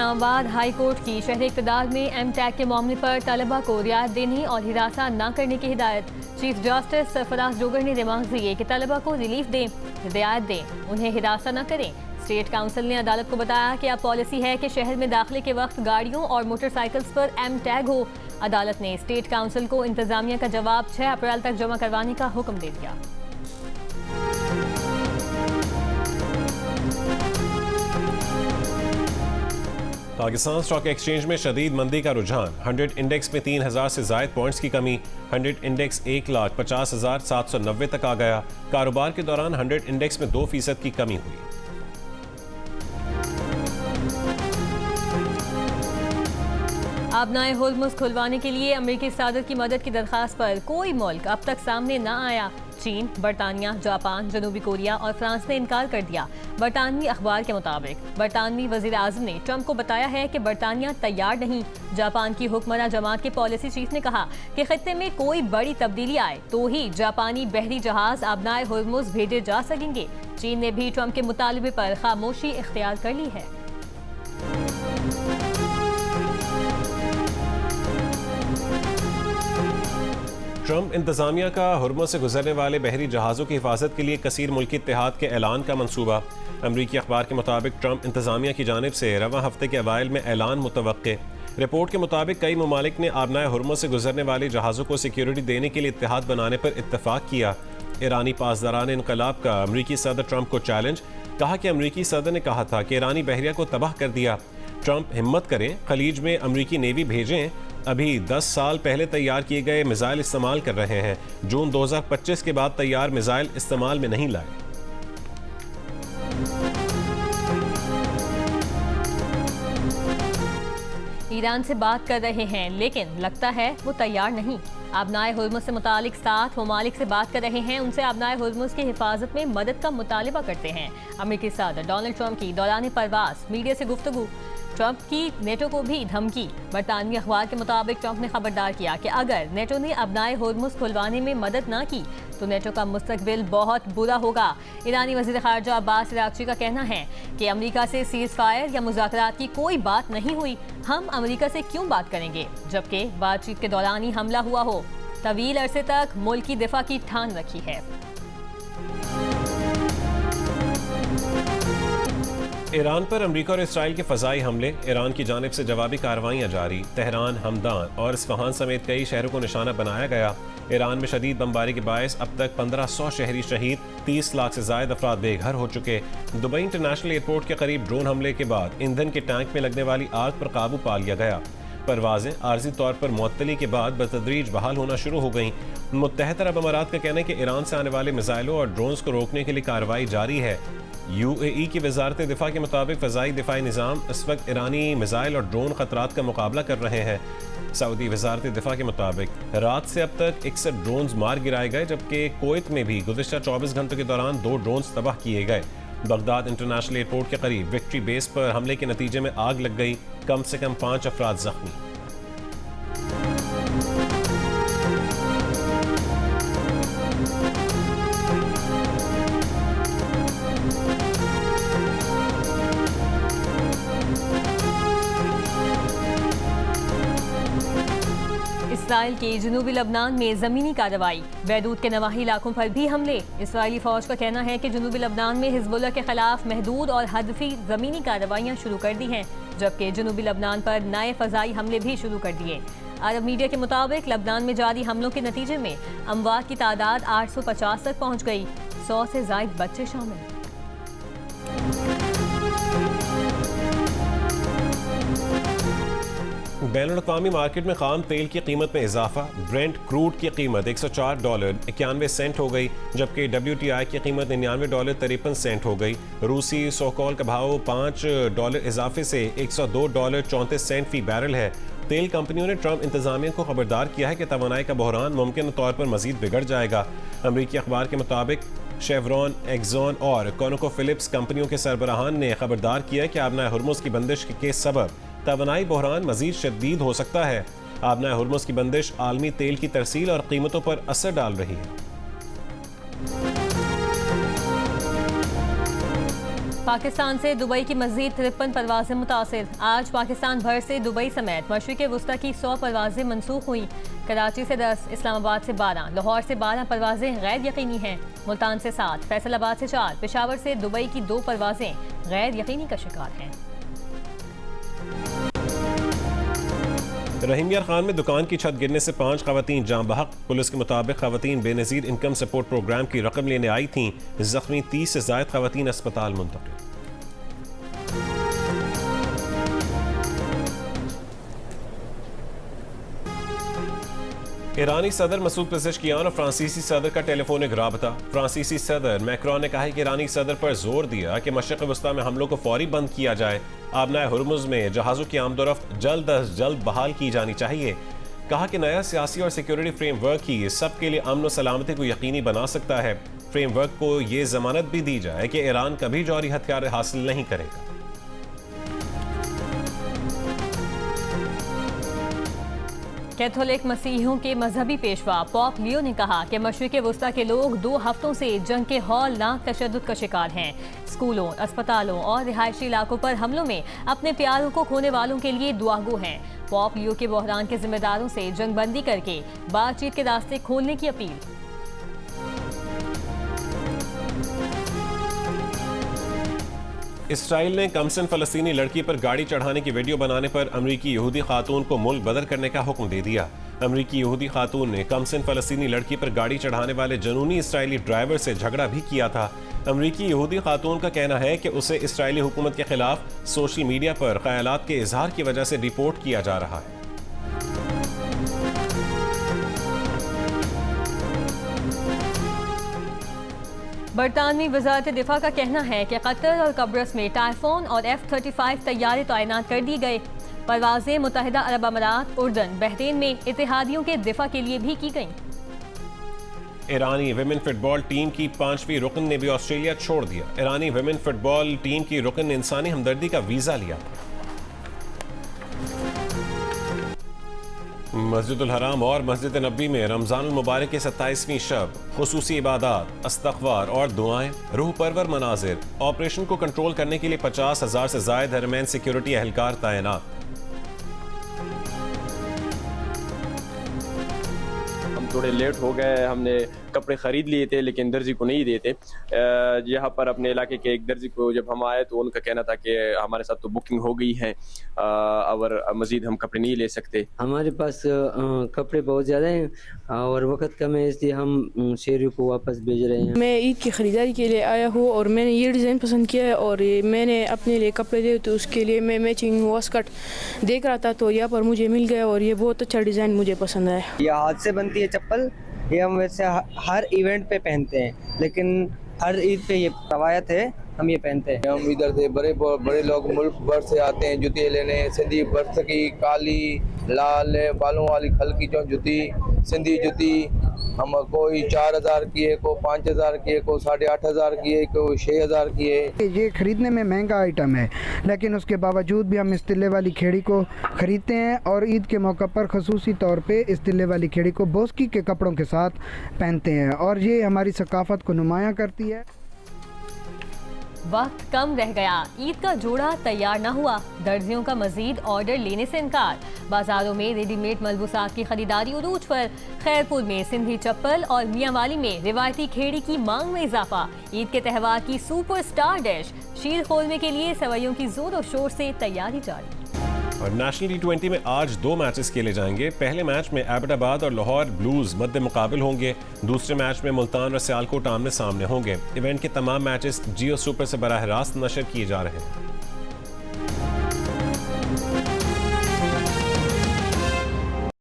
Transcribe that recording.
Islamabad high court की शहर इक़्तिदार में एमटेक के मामले पर तलबा को रियायत देने और हिरासा न करने की हिदायत। चीफ जस्टिस सरफराज जोगर ने रिमार्क दिए कि तलबा को रिलीफ दें, हिदायत दें, उन्हें हिरासा न करें। स्टेट काउंसिल ने अदालत को बताया कि अब पॉलिसी है कि शहर में दाखिले के वक्त गाड़ियों और मोटरसाइकिल्स पर एम टैग हो। अदालत ने स्टेट काउंसिल को इंतजामिया का जवाब 6 अप्रैल तक जमा करवाने का हुक्म दे दिया। पाकिस्तान स्टॉक एक्सचेंज में शदीद मंदी का रुझान। 100 इंडेक्स में 3000 से जायद पॉइंट्स की कमी। 100 इंडेक्स 1,50,790 तक आ गया। कारोबार के दौरान 100 इंडेक्स में 2% की कमी हुई। आबनाए होर्मुज़ खुलवाने के लिए अमेरिकी सदर की मदद की दरख्वास्त पर कोई मुल्क अब तक सामने न आया। चीन, बरतानिया, जापान, जनूबी कोरिया और फ्रांस ने इनकार कर दिया। बरतानवी अखबार के मुताबिक बरतानवी वज़ीर आज़म ने ट्रंप को बताया है कि बरतानिया तैयार नहीं। जापान की हुक्मरान जमात के पॉलिसी चीफ ने कहा कि खित्ते में कोई बड़ी तब्दीली आए तो ही जापानी बहरी जहाज आबनाए होर्मुज़ भेजे जा सकेंगे। चीन ने भी ट्रंप के मुतालबे पर खामोशी इख्तियार कर ली है। ट्रंप इंतजामिया का हुर्मुज़ से गुजरने वाले बहरी जहाज़ों की हिफाजत के लिए कसीर मुल्की इत्तेहाद के ऐलान का मंसूबा। अमरीकी अखबार के मुताबिक ट्रंप इंतजामिया की जानिब से रवां हफ्ते के अवाइल में ऐलान मुतवक्के। रिपोर्ट के मुताबिक कई ममालिक ने आबनाए हुर्मुज़ से गुजरने वाले जहाज़ों को सिक्योरिटी देने के लिए इत्तेहाद बनाने पर इत्तफाक किया। ईरानी पासदारान इनकलाब का अमरीकी सदर ट्रंप को चैलेंज। कहा कि अमरीकी सदर ने कहा था कि ईरानी बहरिया को तबाह कर दिया। ट्रंप हिम्मत करें, खलीज में अमरीकी नेवी भेजें। अभी 10 साल पहले तैयार किए गए मिसाइल इस्तेमाल कर रहे हैं। जून 2025 के बाद तैयार मिसाइल इस्तेमाल में नहीं लाए। ईरान से बात कर रहे हैं लेकिन लगता है वो तैयार नहीं। आबनाए हुर्मुज़ से मुतालिक 7 ममालिक से बात कर रहे हैं। उनसे आबनाए हुर्मुज़ की हिफाजत में मदद का मुतालिबा करते हैं। अमेरिकी सदर डोनाल्ड ट्रंप की दौरान परवास मीडिया से गुफ्तगू। ट्रंप की नेटो को भी धमकी। बरतानवी अखबार के मुताबिक ट्रंप ने खबरदार किया कि अगर नेटो ने आबनाए हुर्मुज़ खुलवाने में मदद न की तो नेटो का मुस्तकबिल बहुत बुरा होगा। ईरानी वज़ीर ख़ारजा अब्बास अराग़ची का कहना है कि अमेरिका से सीज़ फायर या मुज़ाकरात की कोई बात नहीं हुई। हम अमेरिका से क्यों बात करेंगे जबकि बातचीत के दौरान ही हमला हुआ हो। तवील अरसे तक मुल्क की दिफा की ठान रखी है। ईरान पर अमरीका और इसराइल के फ़ज़ाई हमले। ईरान की जानिब से जवाबी कार्रवाइयाँ जारी। तेहरान, हमदान और इस्फहान समेत कई शहरों को निशाना बनाया गया। ईरान में शदीद बमबारी के बायस अब तक 1500 शहरी शहीद, 30 लाख से ज़ायद अफराद बेघर हो चुके। दुबई इंटरनेशनल एयरपोर्ट के करीब ड्रोन हमले के बाद ईंधन के टैंक में लगने वाली आग पर काबू पा लिया गया। परवाजें आर्जी तौर पर मुअत्तली के बाद बतदरीज बहाल होना शुरू हो गईं। मुत्तहदा अरब अमारात का कहना है कि ईरान से आने वाले मिसाइलों और ड्रोन्स को रोकने के लिए कार्रवाई जारी है। UAE की वजारत दिफा के मुताबिक फ़ज़ाई दिफाई निज़ाम इस वक्त ईरानी मिसाइल और ड्रोन ख़तरात का मुकाबला कर रहे हैं। सऊदी वजारत दिफा के मुताबिक रात से अब तक 61 ड्रोन्स मार गिराए गए, जबकि कुवैत में भी गुज़िश्ता 24 घंटों के दौरान 2 ड्रोन्स तबाह किए गए। बगदाद इंटरनेशनल एयरपोर्ट के करीब विक्ट्री बेस पर हमले के नतीजे में आग लग गई। कम से कम 5 अफराद जख्मी। इसराइल के जनूबी लबनान में ज़मीनी कार्रवाई। बैरूत के नवाही इलाकों पर भी हमले। इसराइली फ़ौज का कहना है कि जनूबी लबनान में हिज़्बुल्लाह के खिलाफ महदूद और हदफी ज़मीनी कार्रवाइयाँ शुरू कर दी हैं, जबकि जनूबी लबनान पर नए फ़ज़ाई हमले भी शुरू कर दिए। अरब मीडिया के मुताबिक लबनान में जारी हमलों के नतीजे में अमवात की तादाद 850 तक पहुँच गई। 100 से ज़ायद बच्चे शामिल। बैनुल-अक़वामी मार्केट में खाम तेल की कीमत में इजाफा। ब्रेंट क्रूड की कीमत $104.91 हो गई, जबकि WTI की कीमत $99.53 हो गई। रूसी सोकोल का भाव $5 इजाफे से $102.34 फी बैरल है। तेल कंपनियों ने ट्रंप इंतजामिया को खबरदार किया है कि तवानाई का बहरान मुमकिन तौर पर मजीद बिगड़ जाएगा। अमरीकी अखबार के मुताबिक शेवरॉन, एक्सॉन और कॉनोकोफिलिप्स कंपनियों के सरबराहान ने खबरदार किया कि आबनाए हुर्मुज़ की बंदिश के सबब तवानाई बहरान मजीद शदीद हो सकता है। आबनाए हुर्मुज़ की बंदिश आलमी तेल की तरसील और कीमतों पर असर डाल रही है। पाकिस्तान से दुबई की मजीद 53 परवाजें मुतासिर। आज पाकिस्तान भर से दुबई समेत मशरिक़ वुस्ता की 100 परवाजें मनसूख हुई। कराची से 10, इस्लामाबाद से 12, लाहौर से 12 परवाजें गैर यकीनी हैं। मुल्तान से 7, फैसलाबाद से 4, पेशावर से दुबई की 2 परवाजें गैर यकीनी का शिकार हैं। रहीम यार खान में दुकान की छत गिरने से 5 खवातीन जाँ बहक। पुलिस के मुताबिक खवातीन बेनज़ीर इनकम सपोर्ट प्रोग्राम की रकम लेने आई थीं। जख्मी 30 से ज़ायद खवातीन अस्पताल मुंतकिल। ईरानी सदर मसूद पेज़ेश्कियान और फ्रांसीसी सदर का टेलीफोनिक राबता। फ्रांसीसी सदर मैक्रोन ने कहा है कि ईरानी सदर पर जोर दिया कि मशरिक़ वस्ता में हमलों को फौरी बंद किया जाए। आबनाए हुर्मुज़ में जहाज़ों की आमदोरफ्त जल्द अज जल्द बहाल की जानी चाहिए। कहा कि नया सियासी और सिक्योरिटी फ्रेमवर्क ही सबके लिए अमन और सलामती को यकीनी बना सकता है। फ्रेमवर्क को ये जमानत भी दी जाए कि ईरान कभी जौहरी हथियार हासिल नहीं करेगा। कैथोलिक मसीहियों के मजहबी पेशवा पॉप लियो ने कहा कि मशरिक़ वुस्ता के लोग 2 हफ्तों से जंग के हौलनाक तशद्दुद का शिकार हैं। स्कूलों, अस्पतालों और रिहायशी इलाकों पर हमलों में अपने प्यारों को खोने वालों के लिए दुआगो हैं। पॉप लियो के बहरान के जिम्मेदारों से जंगबंदी करके बातचीत के रास्ते खोलने की अपील। इसराइल ने कमसन फ़लस्तीनी लड़की पर गाड़ी चढ़ाने की वीडियो बनाने पर अमरीकी यहूदी खातून को मुल्क बदर करने का हुक्म दे दिया। अमरीकी यहूदी खातून ने कमसन फ़लस्तीनी लड़की पर गाड़ी चढ़ाने वाले जनूनी इसराइली ड्राइवर से झगड़ा भी किया था। अमरीकी यहूदी खातून का कहना है कि उसे इसराइली हुकूमत के खिलाफ सोशल मीडिया पर ख्यालात के इजहार की वजह से रिपोर्ट किया जा रहा है। बरतानवी वज़ारत दिफा का कहना है कि कतर और कब्रस में टाइफोन और F-35 तैयारे तैनात कर दी गए। परवाज़ें मुत्तहिदा अरब अमारात, उर्दन, बहरीन में इत्तेहादियों के दिफा के लिए भी की गईं। ईरानी विमेन फुटबॉल टीम की 5वीं रुकन ने भी ऑस्ट्रेलिया छोड़ दिया। ईरानी विमेन फुटबॉल टीम की रुकन ने इंसानी हमदर्दी का वीज़ा लिया। मस्जिदुल हराम और मस्जिद नबी में रमज़ानुल मुबारक की 27वीं शब, खुसूसी इबादात, इस्तग़फ़ार और दुआएं, रूह परवर मनाजिर। ऑपरेशन को कंट्रोल करने के लिए 50,000 से ज़ायद हरमैन सिक्योरिटी एहलकार तैनात। हम थोड़े लेट हो गए, हमने कपड़े ख़रीद लिए थे लेकिन दर्जी को नहीं दिए थे। यहाँ पर अपने इलाके के एक दर्जी को जब हम आए तो उनका कहना था कि हमारे साथ तो बुकिंग हो गई है और मज़ीद हम कपड़े नहीं ले सकते। हमारे पास कपड़े बहुत ज़्यादा हैं और वक्त कम है, इसलिए हम शहरी को वापस भेज रहे हैं। मैं ईद की ख़रीदारी के लिए आया हूँ और मैंने ये डिज़ाइन पसंद किया है और मैंने अपने लिए कपड़े लिए तो उसके लिए मैं मैचिंग वास्कट देख रहा था तो यहाँ पर मुझे मिल गया और ये बहुत अच्छा डिज़ाइन मुझे पसंद आया। ये हाथ से बनती है चप्पल, ये हम वैसे हर इवेंट पे पहनते हैं लेकिन हर ईद पे ये रवायत है, हम ये पहनते हैं। हम इधर से बड़े लोग मुल्क भर से आते हैं जूते लेने। सिंधी बर्थ की काली लाल बालों वाली खल की जो जूती सिंधी जूती हम कोई 4,000 की है, कोई 5,000 की है, कोई 8,500 की है, कोई 6,000 की है। ये खरीदने में महंगा आइटम है लेकिन उसके बावजूद भी हम इस तिल्ले वाली खेड़ी को ख़रीदते हैं और ईद के मौका पर ख़ुसूसी तौर पे इस तिल्ले वाली खेड़ी को बोस्की के कपड़ों के साथ पहनते हैं और ये हमारी सकाफ़त को नुमायाँ करती है। वक्त कम रह गया, ईद का जोड़ा तैयार न हुआ, दर्जियों का मजीद ऑर्डर लेने से इनकार। बाजारों में रेडीमेड मलबूसात की खरीदारी उरूज पर। खैरपुर में सिंधी चप्पल और मियांवाली में रिवायती खेड़ी की मांग में इजाफा। ईद के त्यौहार की सुपरस्टार डिश शीर खोलने के लिए सवैयों की जोर और शोर से तैयारी जारी। और नेशनल T20 में आज 2 मैचेस खेले जाएंगे। पहले मैच में एबटाबाद और लाहौर ब्लूज मद्दे मुकाबिल होंगे। दूसरे मैच में मुल्तान और सियालकोट आमने सामने होंगे। इवेंट के तमाम मैचेस जियो सुपर से बराह रास्त नशर किए जा रहे हैं।